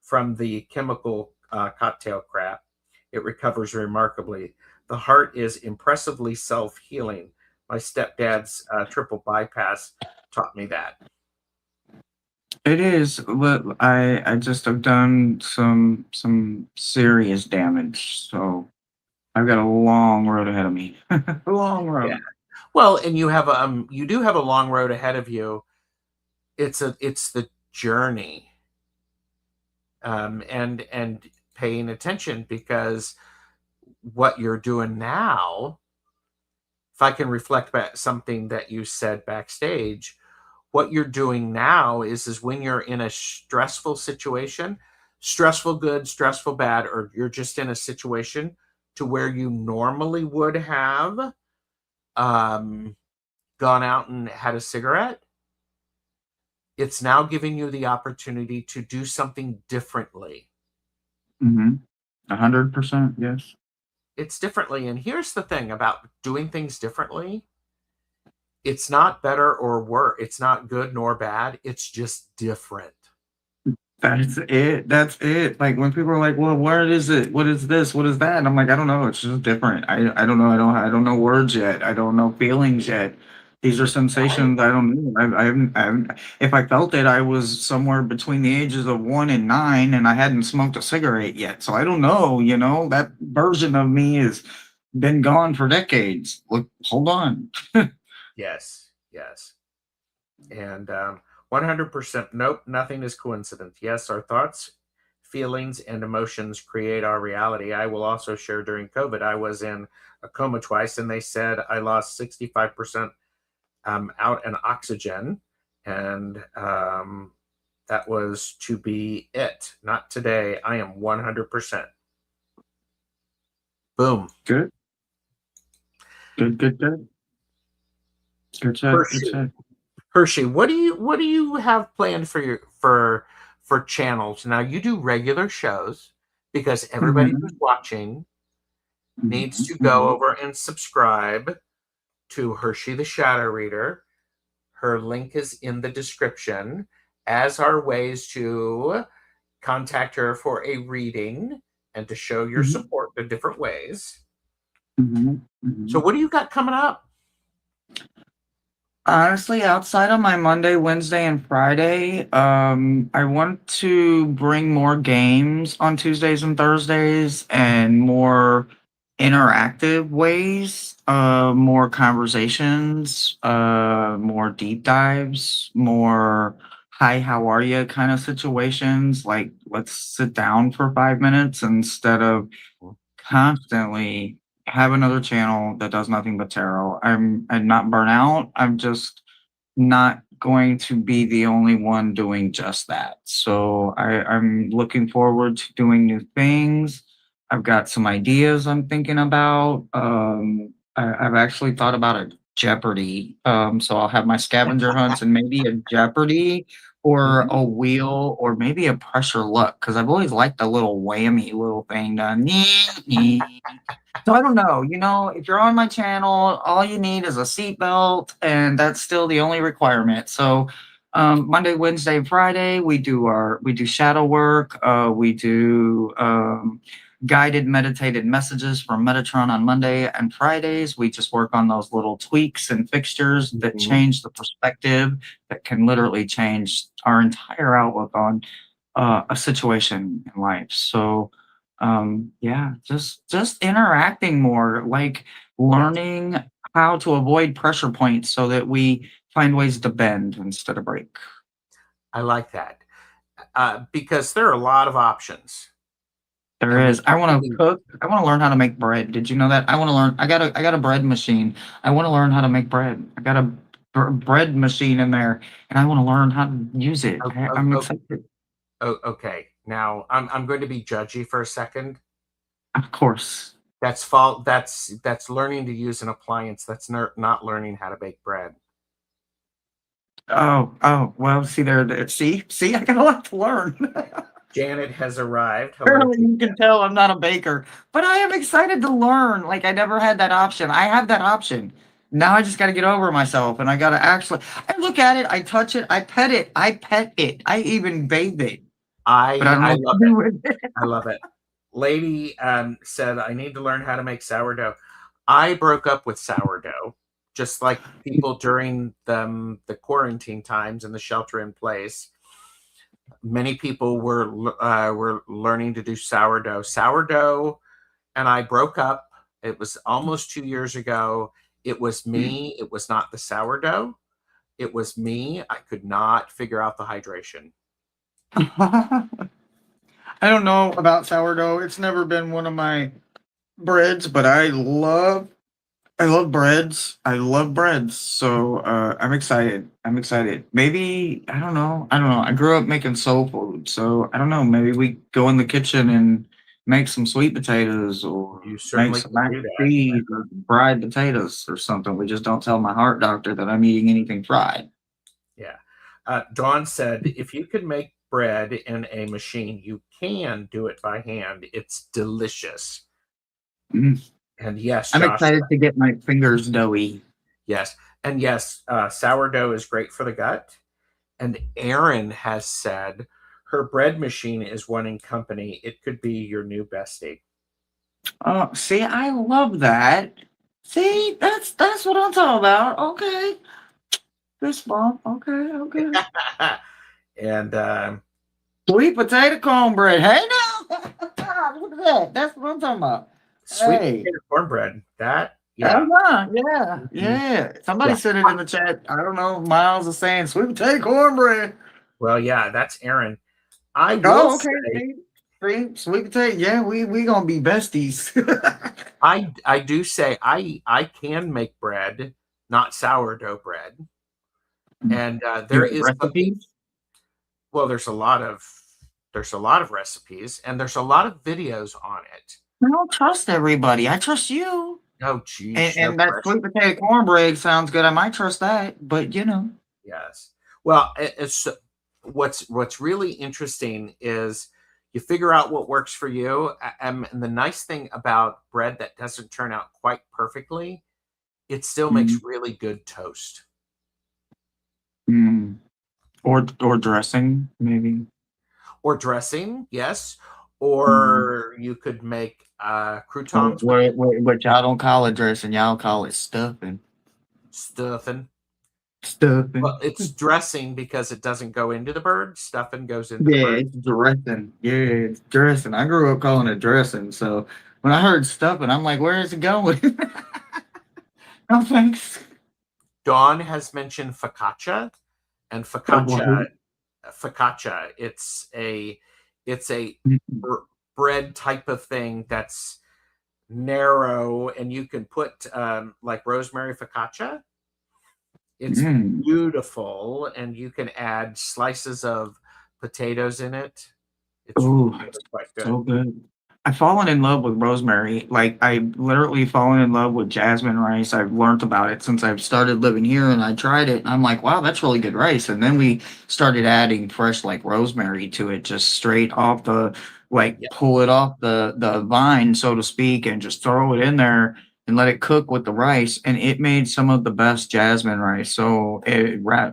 from the chemical cocktail crap, it recovers remarkably. The heart is impressively self-healing. My stepdad's triple bypass taught me that. it is, but I just have done some serious damage, so I've got a long road ahead of me. A long Yeah. road. Well, and you do have a long road ahead of you. It's the journey, and paying attention, because what you're doing now, if I can reflect back something that you said backstage, what you're doing now is when you're in a stressful situation, stressful good, stressful bad, or you're just in a situation to where you normally would have um, gone out and had a cigarette, it's now giving you the opportunity to do something differently. Mhm. 100%, yes. It's differently. And here's the thing about doing things differently: it's not better or worse, it's not good nor bad, it's just different. That's it. That's it. Like when people are like, "Well, where is it? What is this? What is that?" And I'm like, "I don't know. It's just different. I don't know. I don't know words yet. I don't know feelings yet. These are Right? sensations I don't know. I haven't. If I felt it, I was somewhere between the ages of 1 and 9, and I hadn't smoked a cigarette yet. So I don't know. You know, that version of me has been gone for decades. Look, hold on. Yes, yes. And 100%, nope, nothing is coincidence. Yes, our thoughts, feelings, and emotions create our reality. I will also share, during COVID, I was in a coma twice, and they said I lost 65% out in oxygen. And that was to be it. Not today. I am 100%. Boom. Good. Good. Good. Good. Good shit. Good Hershey, shit. Hershey, what do you have planned for your for channels? Now you do regular shows because everybody who's Mhm, watching needs mhm, to go mhm, over and subscribe to Hershe the Shadow Reader. Her link is in the description, as are ways to contact her for a reading and to show your mhm, support in different ways. mhm, So, mhm. what do you got coming up? Honestly, outside of my Monday, Wednesday, and Friday, I want to bring more games on Tuesdays and Thursdays and more interactive ways, more conversations, more deep dives, more hi, how are you kind of situations. Like, let's sit down for 5 minutes instead of constantly have another channel that does nothing but tarot. I'm not burnout. I'm just not going to be the only one doing just that. So I'm looking forward to doing new things. I've got some ideas I'm thinking about. I've actually thought about a Jeopardy. So I'll have my scavenger hunts and maybe a Jeopardy or Mhm. a wheel or maybe a pressure luck because I've always liked the little whammy little thing done. So I don't know, if you're on my channel, all you need is a seatbelt, and that's still the only requirement. So Monday, Wednesday, Friday, we do shadow work. We do guided meditated messages from Metatron on Monday and Fridays. We just work on those little tweaks and fixtures that Mhm. change the perspective, that can literally change our entire outlook on a situation in life. So yeah, just interacting more, like Yes, learning how to avoid pressure points so that we find ways to bend instead of break. I like that because there are a lot of options, There and we is. I have to want to be. cook. I want to learn how to make bread. Did you know that? I want to learn. I got a bread machine. I want to learn how to make bread. I got a bread machine in there, and I want to learn how to use it. Oh, oh, I'm oh, excited. okay. Now I'm going to be judgy for a second. Of course. That's fault. That's learning to use an appliance. That's not learning how to bake bread. Oh, oh, well, see there. See, I got a lot to learn. Janet has arrived. Hello, Apparently, you Janet. can tell I'm not a baker, but I am excited to learn. Like, I never had that option. I have that option. Now I just got to get over myself and I got to actually, I look at it, I touch it, I pet it, I even bathe it, but I I don't know I what love to it. do with it. I love it. Lady said I need to learn how to make sourdough. I broke up with sourdough, just like people during the quarantine times and the shelter in place. Many people were learning to do sourdough. Sourdough and I broke up. It was almost 2 years ago. It was me. It was not the sourdough. It was me. I could not figure out the hydration. I don't know about sourdough. It's never been one of my breads, but I love breads. I love breads. So I'm excited. I'm excited. Maybe I don't know. I don't know. I grew up making soul food, so I don't know. Maybe we go in the kitchen and make some sweet potatoes or You make certainly some could mac do and that. cheese or fried potatoes or something. We just don't tell my heart doctor that I'm eating anything fried. Yeah. Dawn said, if you could make bread in a machine, you can do it by hand. It's delicious. Mm. And yes, I'm Josh, excited to get my fingers doughy. yes. And yes, sourdough is great for the gut. And Erin has said her bread machine is one in company. It could be your new bestie. Oh, see, I love that. See, that's what I'm talking about. Okay, this bump. Okay, okay. and Sweet potato cornbread. Hey now, look at that. That's what I'm talking about. sweet Hey, potato cornbread. That, yeah. yeah, Mhm. yeah. Somebody Yeah. said it in the chat. I don't know. Miles is saying sweet potato cornbread. Well, yeah, that's Erin. I will Oh, okay. say See, sweet potato. Yeah, we gonna be besties. I do say I can make bread, not sourdough bread, and You there have is something. recipes? Well, there's a lot of recipes, and there's a lot of videos on it. I don't trust everybody. I trust you. Oh, geez, no And that pressure. sweet potato cornbread sounds good. I might trust that, but you know. Yes. Well, it's what's really interesting is you figure out what works for you. And the nice thing about bread that doesn't turn out quite perfectly, it still makes Mm, really good toast mm. Or dressing, maybe. or dressing. Yes. Mm. Or you could make Or croutons with it, what y'all don't call it dressing, y'all call it stuffing. stuffing. Well, Stuffing. it's dressing because it doesn't go into the bird. Stuffing goes into the Yeah, bird. it's dressing. Yeah, it's dressing. I grew up calling it dressing. So when I heard stuffing, I'm like, where is it going? No thanks. Dawn has mentioned focaccia, and Oh, well, focaccia. It's a mm, br- bread type of thing that's narrow, and you can put like rosemary focaccia. It's mm. beautiful, and you can add slices of potatoes in it. It's Oh, really quite so good. good. I've fallen in love with rosemary. Like I've literally fallen in love with jasmine rice. I've learned about it since I've started living here and I tried it and I'm like, wow, that's really good rice. And then we started adding fresh like rosemary to it, just straight off the like Yeah, pull it off the vine, so to speak, and just throw it in there and let it cook with the rice. And it made some of the best jasmine rice. So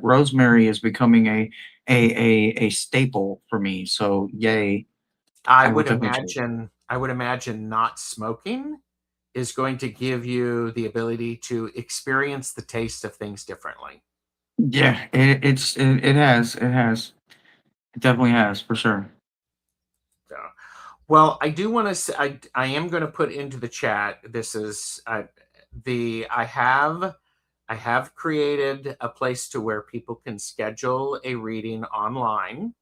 rosemary is becoming a staple for me. So yay. I will definitely try that. I would imagine not smoking is going to give you the ability to experience the taste of things differently. Yeah, it has it definitely has for sure. So, well, I do want to say I am going to put into the chat. This is the I have created a place to where people can schedule a reading online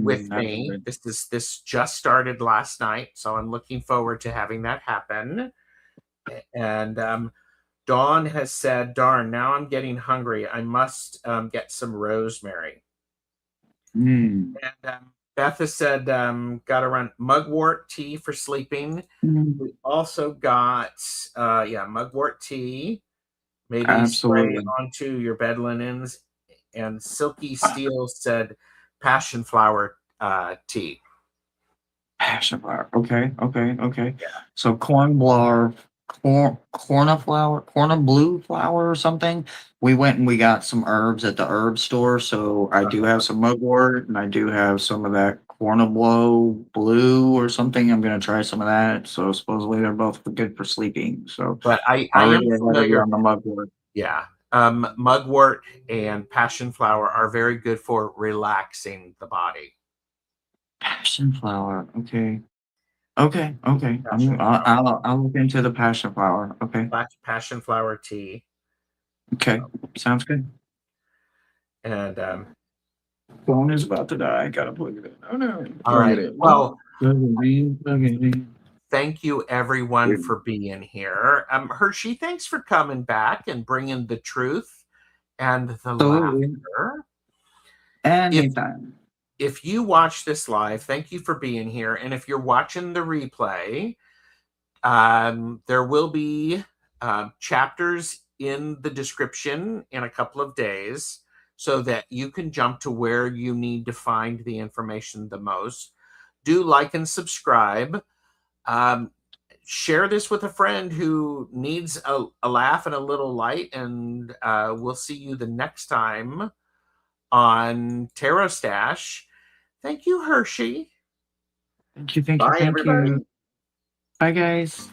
with That's me. good. This just started last night, so I'm looking forward to having that happen. And Dawn has said, "Darn, now I'm getting hungry. I must get some rosemary." Mm. And Beth has said, "Got to run mugwort tea for sleeping." Mm. We also got, yeah, mugwort tea. Maybe spray Absolutely. onto your bed linens. And Silky Steel said, passion flower tea. Passion flower. Okay, okay, okay. Yeah, So corn blue flower or something. We went and we got some herbs at the herb store. So I do have some mugwort and I do have some of that cornblow blue or something. I'm gonna try some of that. So supposedly they're both good for sleeping. So but I am already ahead of you familiar. on the mugwort. Yeah, mugwort and passion flower are very good for relaxing the body. Passion flower. Okay. Okay. Okay. Passion flower, I'll look into the passion flower. Okay. passion flower tea, Okay. Sounds good. and Phone is about to die. Gotta plug it in. Oh no. all Plug it right. in. Well, Plug it in. Plug it in. thank you everyone Dude. for being here. Hershey, thanks for coming back and bringing the truth and the Absolutely. laughter. If Anytime. if you watch this live, thank you for being here. And if you're watching the replay, there will be chapters in the description in a couple of days so that you can jump to where you need to find the information the most. Do like and subscribe. Um, Share this with a friend who needs a laugh and a little light. And we'll see you the next time on TarotStache. Thank you, Hershey. Thank you. Thank you. Bye, Thank everybody. you. Bye guys.